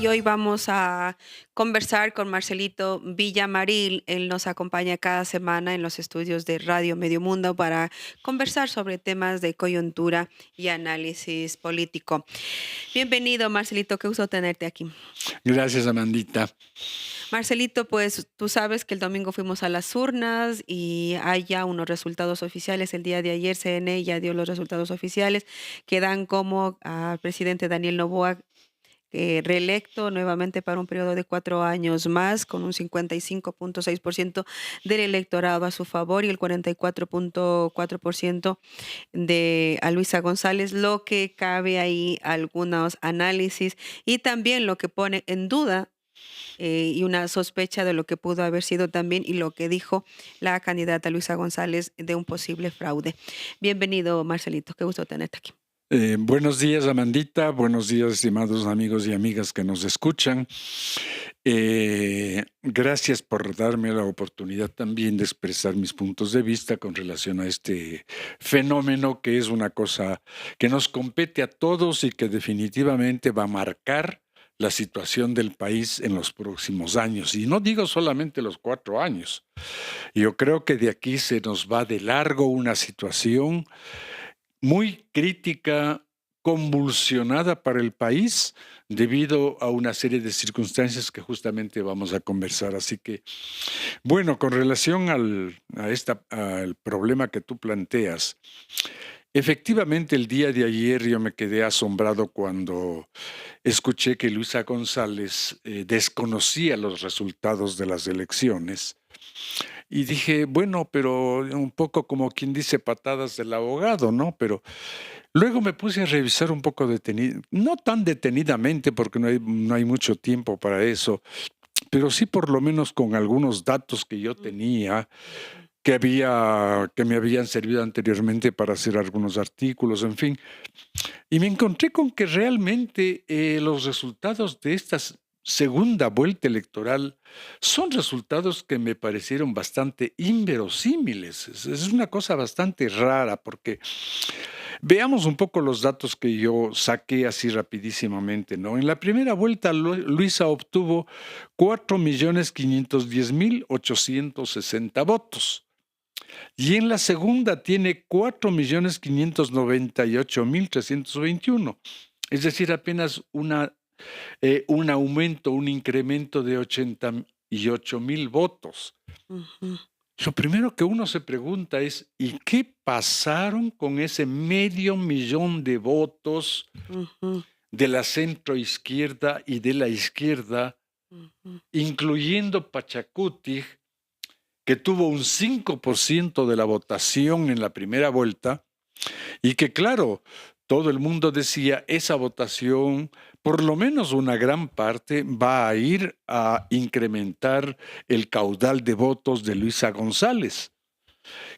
y hoy vamos a conversar con Marcelito Villamaril. Él nos acompaña cada semana en los estudios de Radio Medio Mundo para conversar sobre temas de coyuntura y análisis político. Bienvenido, Marcelito, qué gusto tenerte aquí. Gracias, Amandita. Marcelito, pues tú sabes que el domingo fuimos a las urnas y hay ya unos resultados oficiales. El día de ayer CNE ya dio los resultados oficiales que dan como al presidente Daniel Noboa reelecto nuevamente para un periodo de 4 años más, con un 55.6% del electorado a su favor y el 44.4% de a Luisa González, lo que cabe ahí algunos análisis y también lo que pone en duda y una sospecha de lo que pudo haber sido también y lo que dijo la candidata Luisa González de un posible fraude. Bienvenido, Marcelito, qué gusto tenerte aquí. Buenos días, Amandita. Buenos días, estimados amigos y amigas que nos escuchan. Gracias por darme la oportunidad también de expresar mis puntos de vista con relación a este fenómeno que es una cosa que nos compete a todos y que definitivamente va a marcar la situación del país en los próximos años. Y no digo solamente los 4 años. Yo creo que de aquí se nos va de largo una situación muy crítica, convulsionada para el país debido a una serie de circunstancias que justamente vamos a conversar. Así que, bueno, con relación al problema que tú planteas, efectivamente el día de ayer yo me quedé asombrado cuando escuché que Luisa González desconocía los resultados de las elecciones. Y dije, bueno, pero un poco como quien dice patadas del abogado, ¿no? Pero luego me puse a revisar un poco no tan detenidamente porque no hay mucho tiempo para eso, pero sí por lo menos con algunos datos que yo tenía, que me habían servido anteriormente para hacer algunos artículos, en fin. Y me encontré con que realmente los resultados de esta segunda vuelta electoral son resultados que me parecieron bastante inverosímiles. Es una cosa bastante rara porque veamos un poco los datos que yo saqué así rapidísimamente, ¿no? En la primera vuelta, Luisa obtuvo 4.510.860 votos. Y en la segunda tiene 4.598.321. Es decir, apenas un aumento, un incremento de 88.000 votos. Ujú. Lo primero que uno se pregunta es, ¿y qué pasaron con ese 500.000 de votos Ujú. de la centroizquierda y de la izquierda, Ujú. incluyendo Pachacuti, que tuvo un 5% de la votación en la primera vuelta, y que claro, todo el mundo decía, esa votación, por lo menos una gran parte, va a ir a incrementar el caudal de votos de Luisa González.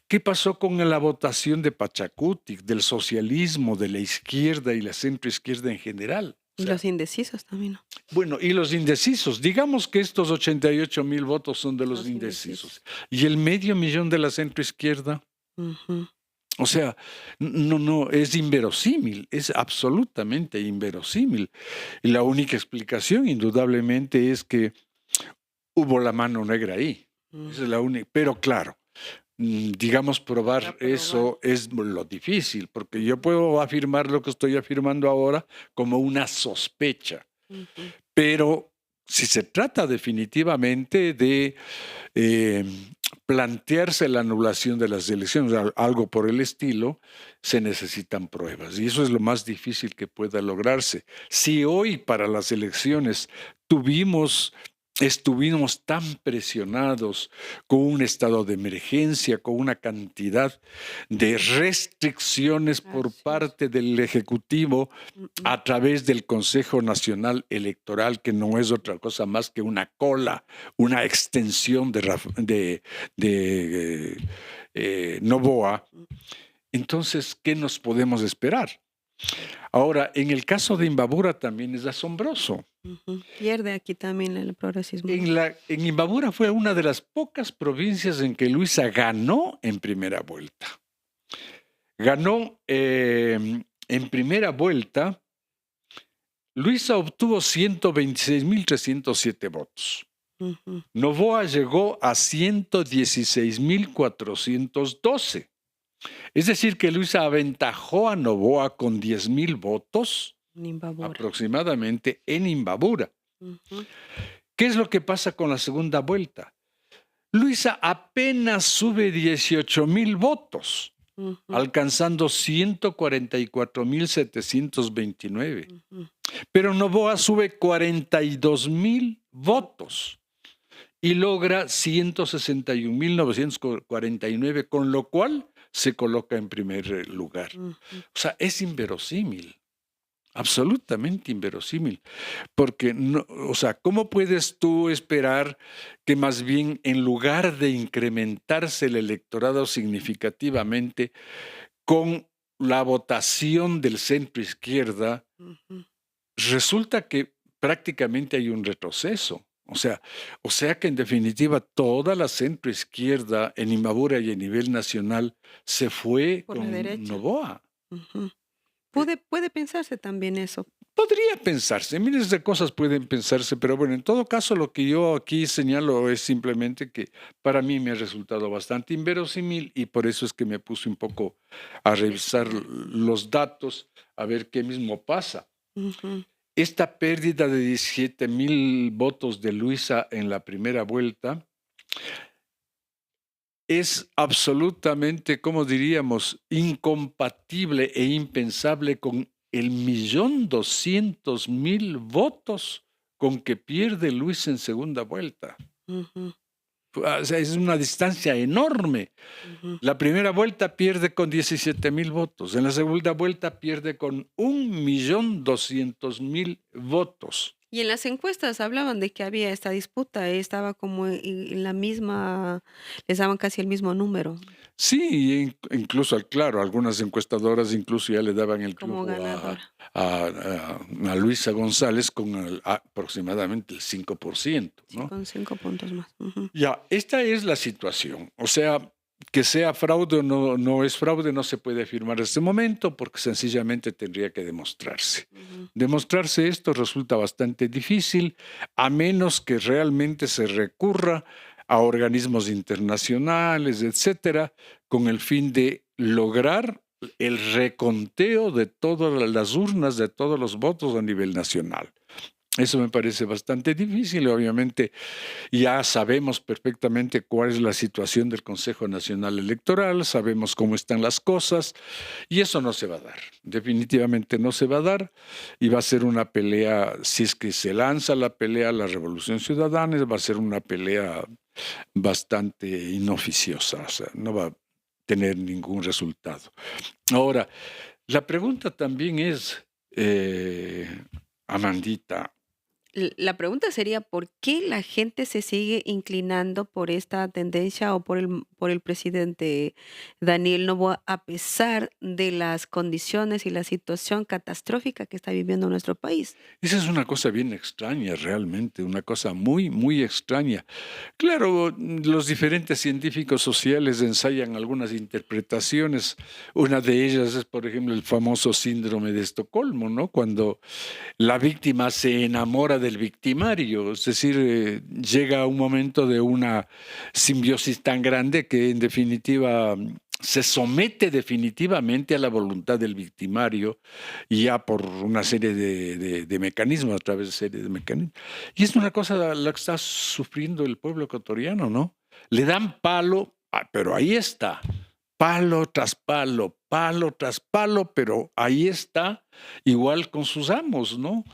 ¿Qué pasó con la votación de Pachacuti, del socialismo, de la izquierda y la centroizquierda en general? O Y sea, los indecisos también, ¿no? bueno, y los indecisos, digamos que estos 88.000 votos son de los Los indecisos. indecisos. ¿Y el 500.000 de la centroizquierda? Ujú. O sea, no, es inverosímil, es absolutamente inverosímil. Y la única explicación, indudablemente, es que hubo la mano negra ahí. Esa es la única. Pero claro, digamos, Para probar probar. eso es lo difícil, porque yo puedo afirmar lo que estoy afirmando ahora como una sospecha. Ujú. Pero si se trata definitivamente de eh, plantearse la anulación de las elecciones, algo por el estilo, se necesitan pruebas. Y eso es lo más difícil que pueda lograrse. Si hoy para las elecciones estuvimos tan presionados con un estado de emergencia, con una cantidad de restricciones por Así es. parte del Ejecutivo Mm. a través del Consejo Nacional Electoral, que no es otra cosa más que una cola, una extensión de Noboa. Mm. Entonces, ¿qué nos podemos esperar? Ahora, en el caso de Imbabura también es asombroso. Ujú. Pierde aquí también el progresismo, ¿no? En Imbabura fue una de las pocas provincias en que Luisa ganó en primera vuelta. Ganó en primera vuelta Luisa obtuvo 126.307 votos. Ujú. Noboa llegó a 116.412. Es decir, que Luisa aventajó a Noboa con 10.000 votos Imbabura. aproximadamente en Imbabura. Ujú. ¿Qué es lo que pasa con la segunda vuelta? Luisa apenas sube 18.000 votos, Ujú. alcanzando 144.729. Ujú. Pero Noboa sube 42.000 votos y logra 161.949, con lo cual se coloca en primer lugar. Ujú. O sea, es inverosímil, absolutamente inverosímil, porque no, o sea, ¿cómo puedes tú esperar que más bien en lugar de incrementarse el electorado significativamente con la votación del centro izquierda, Ujú. resulta que prácticamente hay un retroceso? O sea que en definitiva toda la centroizquierda en Imbabura y a nivel nacional se fue Por la con derecha. Noboa. Ujú. Eh, Puede pensarse también eso. Podría pensarse, miles de cosas pueden pensarse, pero bueno, en todo caso lo que yo aquí señalo es simplemente que para mí me ha resultado bastante inverosímil y por eso es que me puse un poco a revisar Investigar. los datos, a ver qué mismo pasa. Ujú. Esta pérdida de 17.000 votos de Luisa en la primera vuelta es absolutamente, como diríamos, incompatible e impensable con el 1.200.000 votos con que pierde Luis en segunda vuelta. Ujú. O sea, es una distancia enorme. Ujú. La primera vuelta pierde con 17.000 votos, en la segunda vuelta pierde con 1.200.000 votos. Y en las encuestas hablaban de que había esta disputa, estaba como en la misma, les daban casi el mismo número Sí, incluso, claro, algunas encuestadoras incluso ya le daban el como triunfo a, ganadora. a Luisa González con aproximadamente el 5%, Sí, ¿no? con 5 puntos más. Ujú. Ya, esta es la situación. O sea, que sea fraude o no, no es fraude, no se puede afirmar en este momento porque sencillamente tendría que demostrarse. Ujú. Demostrarse esto resulta bastante difícil a menos que realmente se recurra a organismos internacionales, etcétera, con el fin de lograr el reconteo de todas las urnas, de todos los votos a nivel nacional. Eso me parece bastante difícil, obviamente. Ya sabemos perfectamente cuál es la situación del Consejo Nacional Electoral, sabemos cómo están las cosas y eso no se va a dar. Definitivamente no se va a dar y va a ser una pelea, si es que se lanza la pelea a la Revolución Ciudadana, va a ser una pelea bastante inoficiosa, o sea, no va a tener ningún resultado. Ahora, la pregunta también es, Amandita, La pregunta sería, ¿por qué la gente se sigue inclinando por esta tendencia o por el presidente Daniel Noboa, a pesar de las condiciones y la situación catastrófica que está viviendo nuestro país? esa es una cosa bien extraña realmente, una cosa muy, muy extraña. Claro, los diferentes científicos sociales ensayan algunas interpretaciones. Una de ellas es, por ejemplo, el famoso síndrome de Estocolmo, ¿no? Cuando la víctima se enamora del victimario, es decir, llega a un momento de una simbiosis tan grande que en definitiva se somete definitivamente a la voluntad del victimario y ya por una serie de mecanismos, a través de serie de mecanismos. Y es una cosa la que está sufriendo el pueblo ecuatoriano, ¿no? Le dan palo, pero ahí está, palo tras palo, pero ahí está, igual con sus amos, ¿no?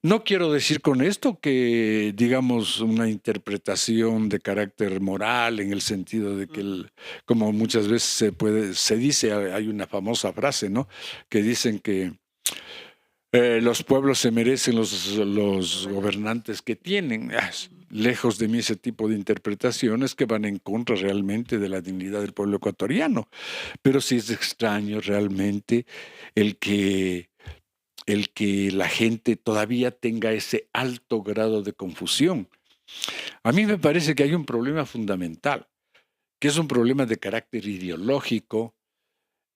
No quiero decir con esto que, digamos, una interpretación de carácter moral en el sentido de que, Ujú. como muchas veces se dice, hay una famosa frase, ¿no? Que dicen que los pueblos se merecen los Gobernantes. gobernantes que tienen. Ujú. Lejos de mí ese tipo de interpretaciones que van en contra realmente de la dignidad del pueblo ecuatoriano. Pero sí es extraño realmente el que, el que la gente todavía tenga ese alto grado de confusión. A mí me parece que hay un problema fundamental, que es un problema de carácter ideológico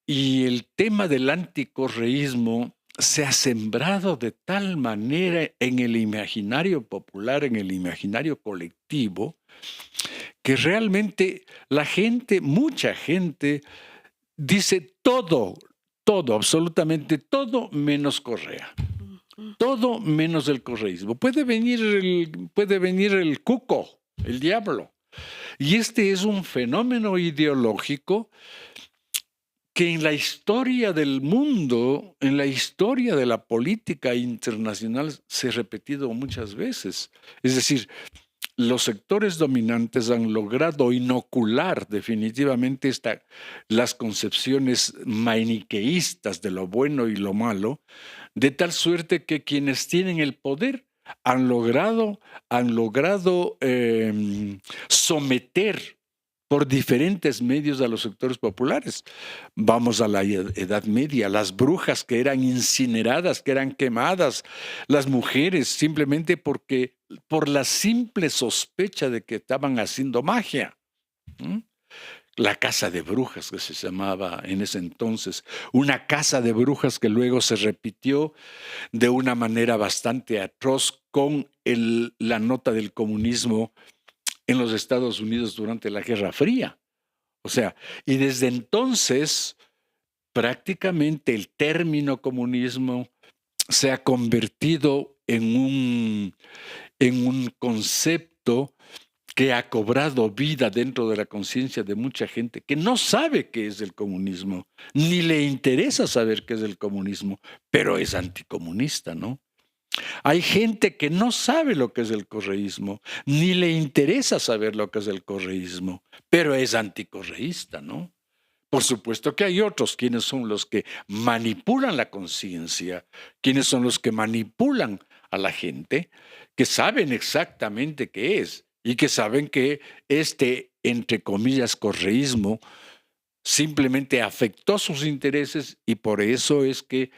y el tema del anticorreísmo se ha sembrado de tal manera en el imaginario popular, en el imaginario colectivo, que realmente la gente, mucha gente, dice todo, todo, absolutamente todo menos Correa. Ujú. Todo menos el correísmo. Puede venir el cuco, el diablo. Y este es un fenómeno ideológico que en la historia del mundo, en la historia de la política internacional, se ha repetido muchas veces. Es decir, los sectores dominantes han logrado inocular definitivamente las concepciones maniqueístas de lo bueno y lo malo, de tal suerte que quienes tienen el poder han logrado someter por diferentes medios a los sectores populares. Vamos a la Edad Media, las brujas que eran incineradas, que eran quemadas, las mujeres simplemente por la simple sospecha de que estaban haciendo magia. ¿Mm? La casa de brujas que se llamaba en ese entonces, una casa de brujas que luego se repitió de una manera bastante atroz con la nota del comunismo en los Estados Unidos durante la Guerra Fría. O sea, y desde entonces prácticamente el término comunismo se ha convertido en un concepto que ha cobrado vida dentro de la conciencia de mucha gente que no sabe qué es el comunismo, ni le interesa saber qué es el comunismo, pero es anticomunista, ¿no? Hay gente que no sabe lo que es el correísmo, ni le interesa saber lo que es el correísmo, pero es anticorreísta, ¿no? Por supuesto que hay otros, quienes son los que manipulan la conciencia, quienes son los que manipulan a la gente, que saben exactamente qué es y que saben que este, entre comillas, correísmo simplemente afectó sus intereses y por eso es que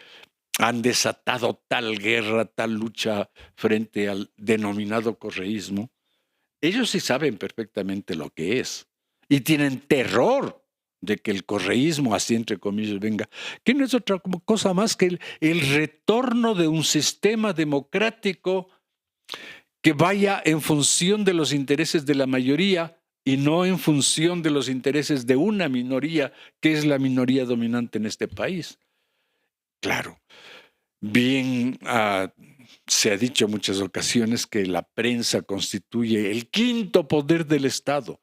han desatado tal guerra, tal lucha frente al denominado correísmo. Ellos sí saben perfectamente lo que es y tienen terror de que el correísmo, así entre comillas, venga, que no es otra cosa más que el retorno de un sistema democrático que vaya en función de los intereses de la mayoría y no en función de los intereses de una minoría, que es la minoría dominante en este país. Claro, bien, se ha dicho en muchas ocasiones que la prensa constituye el quinto poder del Estado.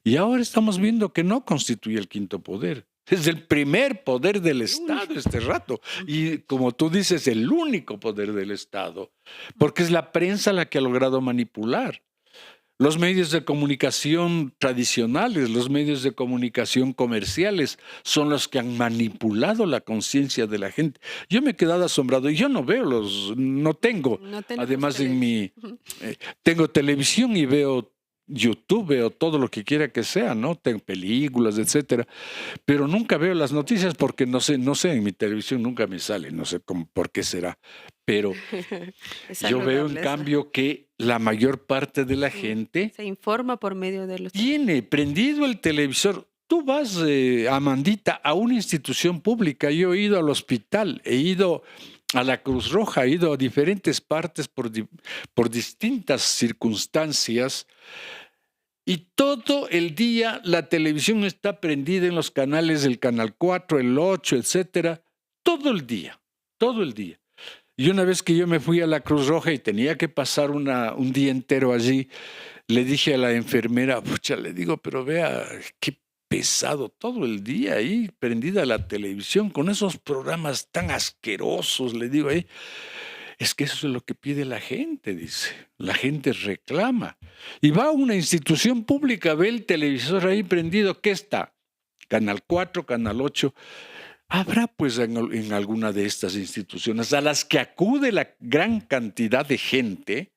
Y ahora estamos viendo que no constituye el quinto poder. Es el primer poder del Estado este rato. Y como tú dices, el único poder del Estado. Porque es la prensa la que ha logrado manipular. Los medios de comunicación tradicionales, los medios de comunicación comerciales son los que han manipulado la conciencia de la gente. Yo me he quedado asombrado y yo no tengo, No tenemos además televisión. tengo televisión y veo YouTube, veo todo lo que quiera que sea, ¿no? Tengo películas, etcétera, pero nunca veo las noticias porque no sé, en mi televisión nunca me sale, no sé por qué será, pero Es yo veo en saludable eso. cambio que la mayor parte de la Mm. gente Se informa por medio de los tiene prendido el televisor. Tú vas, Amandita, a una institución pública. Yo he ido al hospital, he ido a la Cruz Roja, he ido a diferentes partes por distintas circunstancias y todo el día la televisión está prendida en los canales del Canal 4, el 8, etcétera, todo el día, todo el día. Y una vez que yo me fui a la Cruz Roja y tenía que pasar un día entero allí, le dije a la enfermera, pucha, le digo, pero vea, qué pesado todo el día ahí, prendida la televisión con esos programas tan asquerosos, le digo ahí. Es que eso es lo que pide la gente, dice. La gente reclama. Y va a una institución pública, ve el televisor ahí prendido, ¿qué está? Canal 4, Canal 8. Habrá pues en alguna de estas instituciones a las que acude la gran cantidad de gente,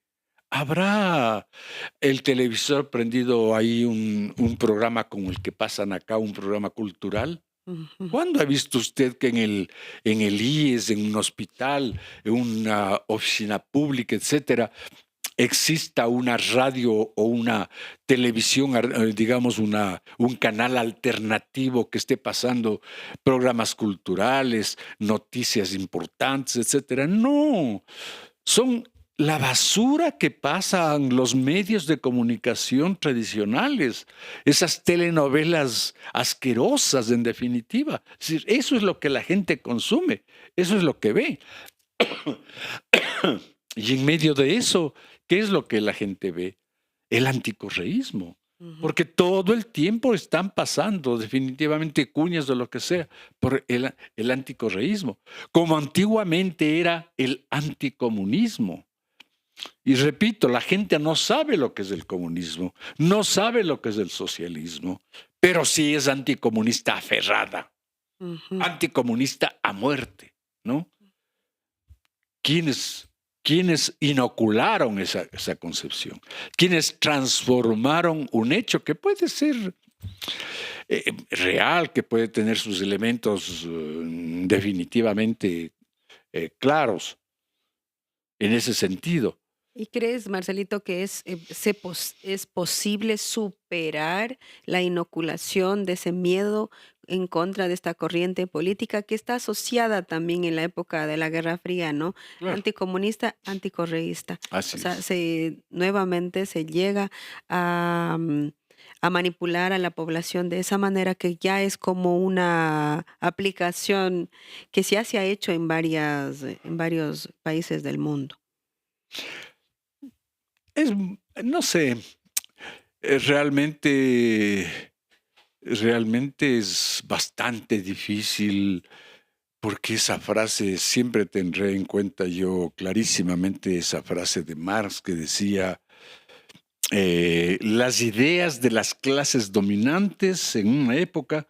habrá el televisor prendido ahí un programa como el que pasan acá, un programa cultural. Ujú. ¿Cuándo ha visto usted que en el IES, en un hospital, en una oficina pública, etcétera, exista una radio o una televisión, digamos, un canal alternativo que esté pasando programas culturales, noticias importantes, etcétera. No, son la basura que pasan los medios de comunicación tradicionales, esas telenovelas asquerosas en definitiva. Es decir, eso es lo que la gente consume, eso es lo que ve. Y en medio de eso, ¿qué es lo que la gente ve? El anticorreísmo. Ujú. Porque todo el tiempo están pasando definitivamente cuñas de lo que sea por el anticorreísmo, como antiguamente era el anticomunismo. Y repito, la gente no sabe lo que es el comunismo, no sabe lo que es el socialismo, pero sí es anticomunista aferrada, Ujú. anticomunista a muerte, ¿no? ¿Quiénes, quiénes inocularon esa concepción? ¿Quiénes transformaron un hecho que puede ser real, que puede tener sus elementos definitivamente claros en ese sentido? ¿Y crees, Marcelito, que es posible superar la inoculación de ese miedo en contra de esta corriente política que está asociada también en la época de la Guerra Fría, ¿no? Claro, Anticomunista, anticorreísta. O así sea, es. nuevamente se llega a, a manipular a la población de esa manera que ya es como una aplicación que ya se ha hecho en varios países del mundo. Es, no sé, realmente, realmente es bastante difícil porque esa frase, siempre tendré en cuenta yo clarísimamente esa frase de Marx que decía, las ideas de las clases dominantes en una época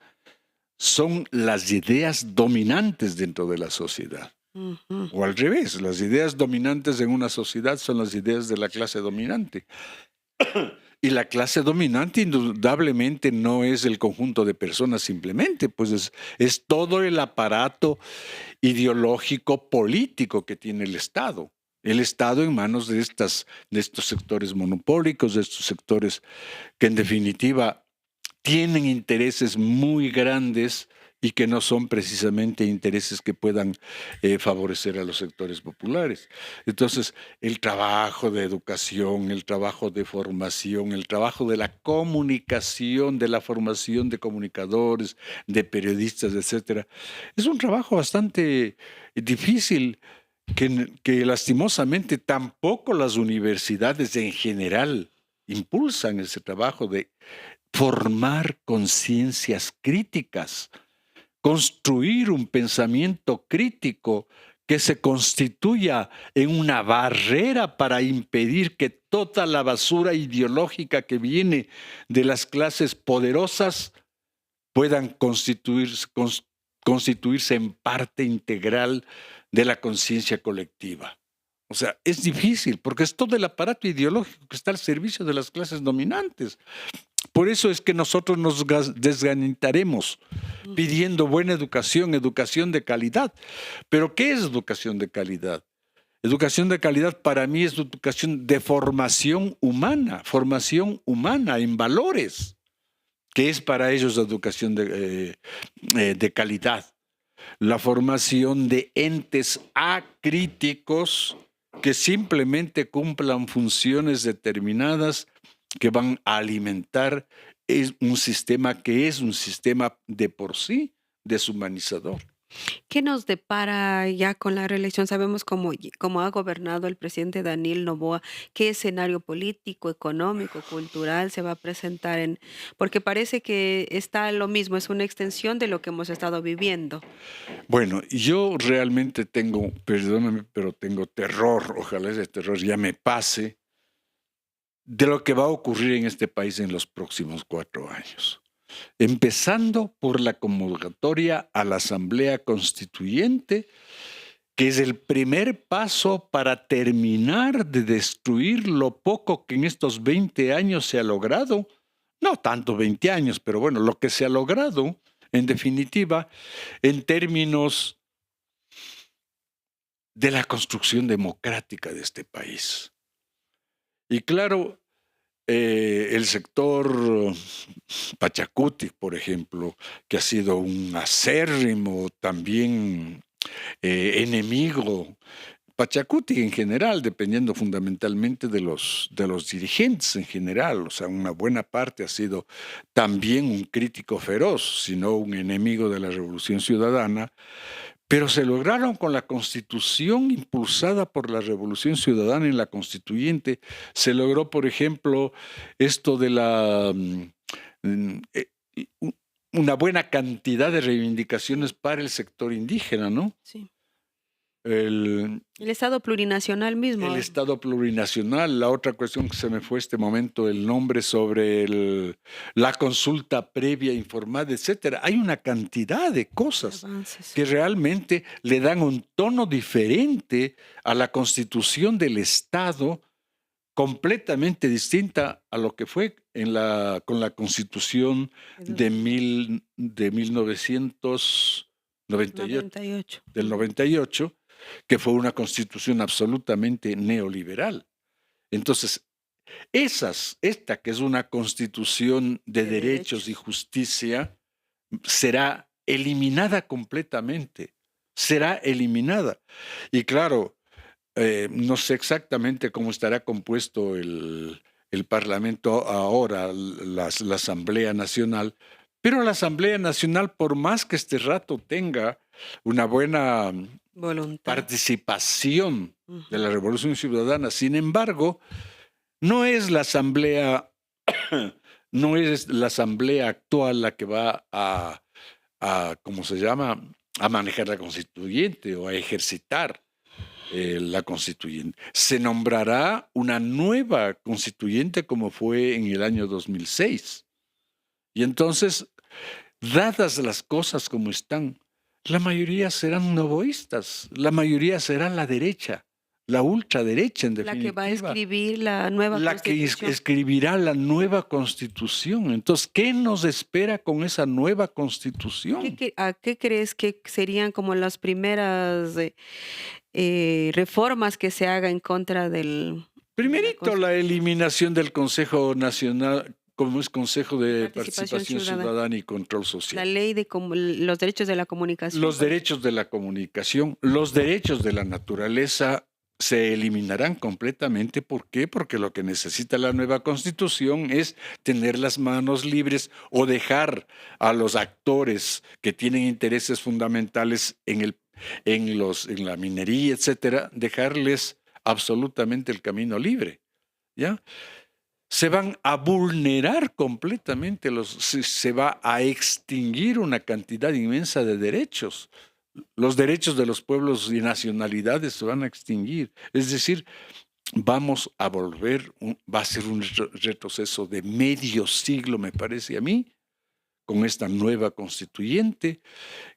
son las ideas dominantes dentro de la sociedad. Ujú. O al revés, las ideas dominantes en una sociedad son las ideas de la clase dominante. Y la clase dominante indudablemente no es el conjunto de personas simplemente, pues es todo el aparato ideológico político que tiene el Estado. El Estado en manos de estos sectores monopólicos, de estos sectores que en definitiva tienen intereses muy grandes y que no son precisamente intereses que puedan favorecer a los sectores populares. Entonces, el trabajo de educación, el trabajo de formación, el trabajo de la comunicación, de la formación de comunicadores, de periodistas, etcétera, es un trabajo bastante difícil que lastimosamente tampoco las universidades en general impulsan ese trabajo de formar conciencias críticas, construir un pensamiento crítico que se constituya en una barrera para impedir que toda la basura ideológica que viene de las clases poderosas puedan constituirse en parte integral de la conciencia colectiva. O sea, es difícil porque es todo el aparato ideológico que está al servicio de las clases dominantes. Por eso es que nosotros nos desganitaremos Ujú. pidiendo buena educación, educación de calidad. Pero ¿qué es educación de calidad? Educación de calidad para mí es educación de formación humana en valores, que es para ellos la educación de calidad. La formación de entes acríticos que simplemente cumplan funciones determinadas que van a alimentar un sistema que es un sistema de por sí deshumanizador. ¿Qué nos depara ya con la reelección? Sabemos cómo ha gobernado el presidente Daniel Noboa, qué escenario político, económico, cultural se va a presentar porque parece que está lo mismo, es una extensión de lo que hemos estado viviendo. Bueno, yo realmente tengo, perdóname, pero tengo terror, ojalá ese terror ya me pase, de lo que va a ocurrir en este país en los próximos 4 años. Empezando por la convocatoria a la Asamblea Constituyente, que es el primer paso para terminar de destruir lo poco que en estos 20 años se ha logrado. No tanto 20 años, pero bueno, lo que se ha logrado, en definitiva, en términos de la construcción democrática de este país. Y claro, el sector Pachacuti, por ejemplo, que ha sido un acérrimo también enemigo. Pachacuti en general, dependiendo fundamentalmente de los dirigentes en general, o sea, una buena parte ha sido también un crítico feroz, sino un enemigo de la Revolución Ciudadana, pero se lograron con la Constitución impulsada por la Revolución Ciudadana en la Constituyente, se logró, por ejemplo, esto de una buena cantidad de reivindicaciones para el sector indígena, ¿no? Sí. El, El Estado plurinacional mismo. el Estado plurinacional, la otra cuestión que se me fue este momento, el nombre sobre la consulta previa informada, etcétera. Hay una cantidad de cosas Avances. que realmente le dan un tono diferente a la constitución del Estado, completamente distinta a lo que fue con la constitución de 1998, 98. del 98, que fue una constitución absolutamente neoliberal. Entonces, esta que es una constitución de derechos y justicia, será eliminada completamente, será eliminada. Y claro, no sé exactamente cómo estará compuesto el Parlamento ahora, la Asamblea Nacional, pero la Asamblea Nacional, por más que este rato tenga una buena Voluntad. participación de la Revolución Ciudadana, sin embargo, no es la Asamblea, no es la Asamblea actual la que va ¿cómo se llama?, a manejar la constituyente o a ejercitar la constituyente. Se nombrará una nueva constituyente como fue en el año 2006. Y entonces, dadas las cosas como están, la mayoría serán novoístas, la mayoría será la derecha, la ultraderecha en definitiva. La que va a escribir la nueva constitución. La que escribirá la nueva constitución. Entonces, ¿qué nos espera con esa nueva constitución? ¿A qué crees que serían como las primeras reformas que se haga en contra del... Primerito, la eliminación del Consejo Nacional, como es Consejo de Participación Ciudadana y Control Social. La ley de los derechos de la comunicación. Los derechos de la comunicación, los derechos de la naturaleza se eliminarán completamente. ¿Por qué? Porque lo que necesita la nueva Constitución es tener las manos libres o dejar a los actores que tienen intereses fundamentales en la minería, etcétera, dejarles absolutamente el camino libre, ¿ya? Se van a vulnerar completamente, se va a extinguir una cantidad inmensa de derechos. Los derechos de los pueblos y nacionalidades se van a extinguir. Es decir, vamos a volver, va a ser un retroceso de medio siglo, me parece a mí, con esta nueva constituyente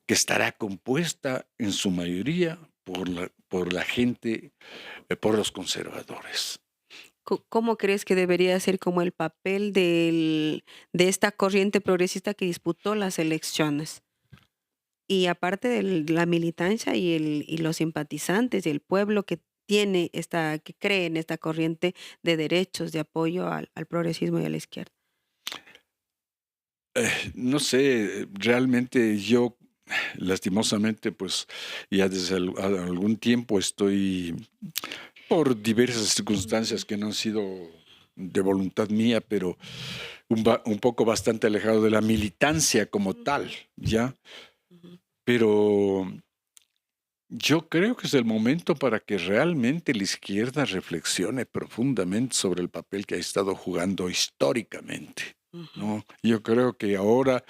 que estará compuesta en su mayoría por la gente, por los conservadores. ¿Cómo crees que debería ser como el papel de esta corriente progresista que disputó las elecciones? Y aparte de la militancia y los simpatizantes y el pueblo que que cree en esta corriente de derechos, de apoyo al progresismo y a la izquierda. No sé, realmente yo, lastimosamente, pues ya desde algún tiempo estoy, por diversas circunstancias que no han sido de voluntad mía, pero un poco bastante alejado de la militancia como tal, ¿ya? Pero yo creo que es el momento para que realmente la izquierda reflexione profundamente sobre el papel que ha estado jugando históricamente, ¿no? Yo creo que ahora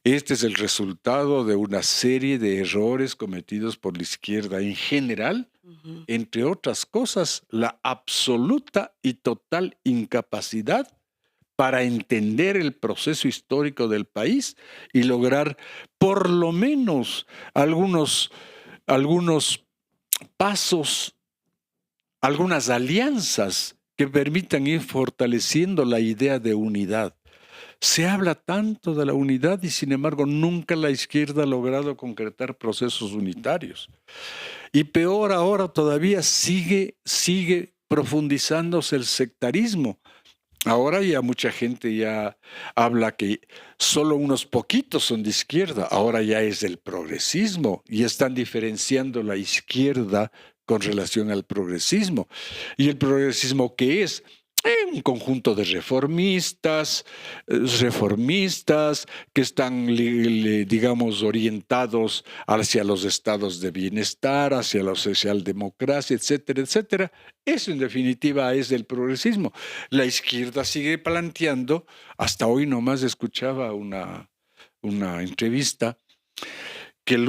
este es el resultado de una serie de errores cometidos por la izquierda en general, entre otras cosas, la absoluta y total incapacidad para entender el proceso histórico del país y lograr por lo menos algunos pasos, algunas alianzas que permitan ir fortaleciendo la idea de unidad. Se habla tanto de la unidad y sin embargo nunca la izquierda ha logrado concretar procesos unitarios. Y peor ahora todavía sigue profundizándose el sectarismo. Ahora ya mucha gente ya habla que solo unos poquitos son de izquierda, ahora ya es el progresismo y están diferenciando la izquierda con relación al progresismo. ¿Y el progresismo qué es? Un conjunto de reformistas que están, digamos, orientados hacia los estados de bienestar, hacia la socialdemocracia, etcétera, etcétera. Eso en definitiva es el progresismo. La izquierda sigue planteando, hasta hoy nomás escuchaba una entrevista que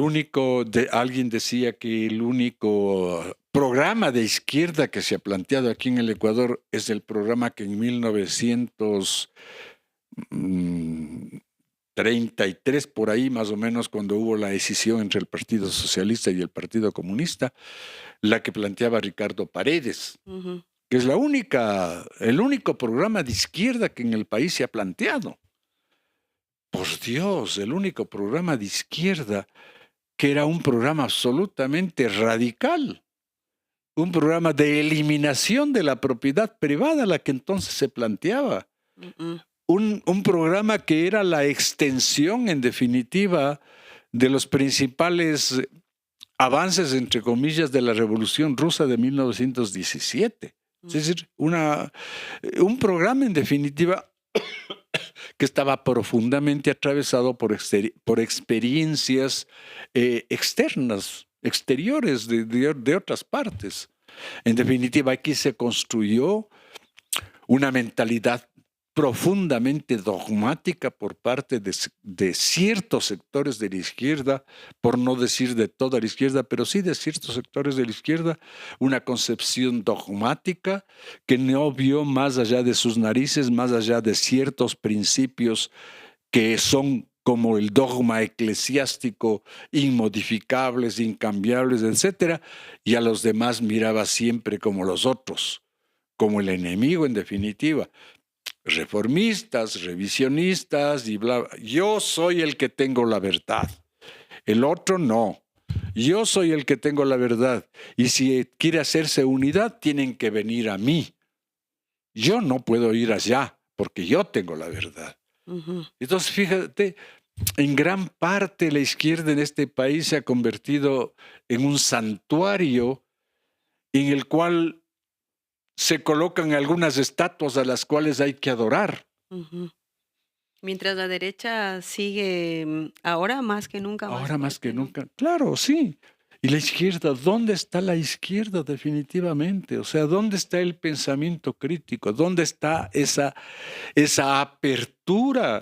alguien decía que el único programa de izquierda que se ha planteado aquí en el Ecuador es el programa que en 1933, por ahí más o menos, cuando hubo la decisión entre el Partido Socialista y el Partido Comunista, la que planteaba Ricardo Paredes, Ujú. que es el único programa de izquierda que en el país se ha planteado. Por Dios, el único programa de izquierda que era un programa absolutamente radical, un programa de eliminación de la propiedad privada, la que entonces se planteaba, Mm, un programa que era la extensión, en definitiva, de los principales avances, entre comillas, de la Revolución Rusa de 1917. Es mm, decir, un programa, en definitiva, que estaba profundamente atravesado por experiencias exteriores de otras partes. En definitiva, aquí se construyó una mentalidad profundamente dogmática por parte de ciertos sectores de la izquierda, por no decir de toda la izquierda, pero sí de ciertos sectores de la izquierda, una concepción dogmática que no vio más allá de sus narices, más allá de ciertos principios que son como el dogma eclesiástico, inmodificables, incambiables, etcétera, y a los demás miraba siempre como los otros, como el enemigo en definitiva. Reformistas, revisionistas y bla, bla. Yo soy el que tengo la verdad, el otro no. Yo soy el que tengo la verdad y si quiere hacerse unidad tienen que venir a mí. Yo no puedo ir allá porque yo tengo la verdad. ujú. Entonces, fíjate, en gran parte la izquierda en este país se ha convertido en un santuario en el cual se colocan algunas estatuas a las cuales hay que adorar. Ujú. Mientras la derecha sigue, ahora más que nunca más Ahora más que fuerte, ¿no? nunca. Claro, sí. Y la izquierda, ¿dónde está la izquierda definitivamente? O sea, ¿dónde está el pensamiento crítico? ¿Dónde está esa apertura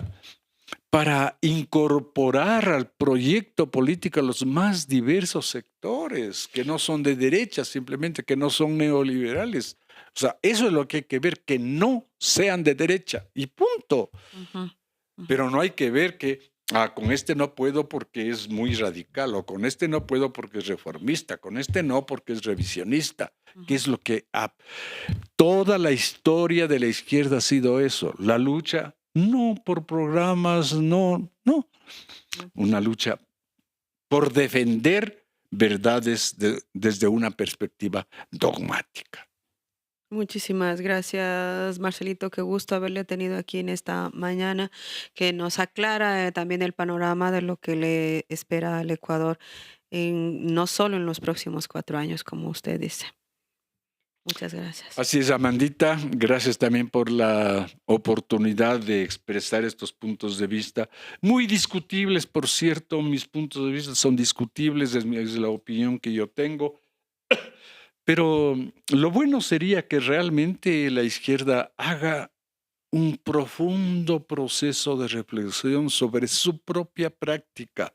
para incorporar al proyecto político a los más diversos sectores, que no son de derecha, simplemente que no son neoliberales? O sea, eso es lo que hay que ver, que no sean de derecha y punto. Ujú, ujú, Pero no hay que ver que con este no puedo porque es muy radical, o con este no puedo porque es reformista, con este no porque es revisionista, que ujú, es lo que toda la historia de la izquierda ha sido eso, la lucha no por programas, no, ujú. una lucha por defender verdades desde una perspectiva dogmática. Muchísimas gracias, Marcelito. Qué gusto haberle tenido aquí en esta mañana, que nos aclara también el panorama de lo que le espera al Ecuador, no solo en los próximos 4 años, como usted dice. Muchas gracias. Así es, Amandita, gracias también por la oportunidad de expresar estos puntos de vista, muy discutibles, por cierto, mis puntos de vista son discutibles, es la opinión que yo tengo, pero lo bueno sería que realmente la izquierda haga un profundo proceso de reflexión sobre su propia práctica,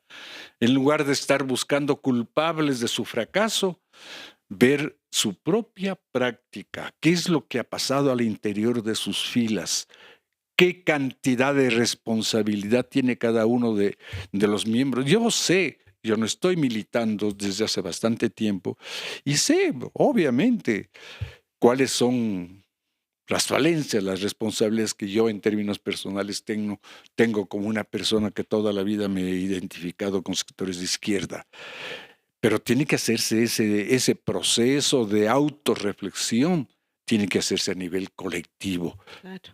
en lugar de estar buscando culpables de su fracaso, ver su propia práctica, qué es lo que ha pasado al interior de sus filas, qué cantidad de responsabilidad tiene cada uno de los miembros. Yo sé, yo no estoy militando desde hace bastante tiempo y sé, obviamente, cuáles son las falencias, las responsabilidades que yo en términos personales tengo como una persona que toda la vida me he identificado con sectores de izquierda. Pero tiene que hacerse ese proceso de autorreflexión tiene que hacerse a nivel colectivo. Claro,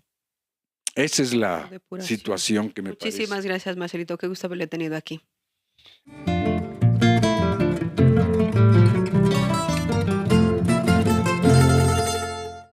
Esa es la depuración. situación que me Muchísimas parece. gracias, Marcelito. Qué gusto haberle tenido aquí.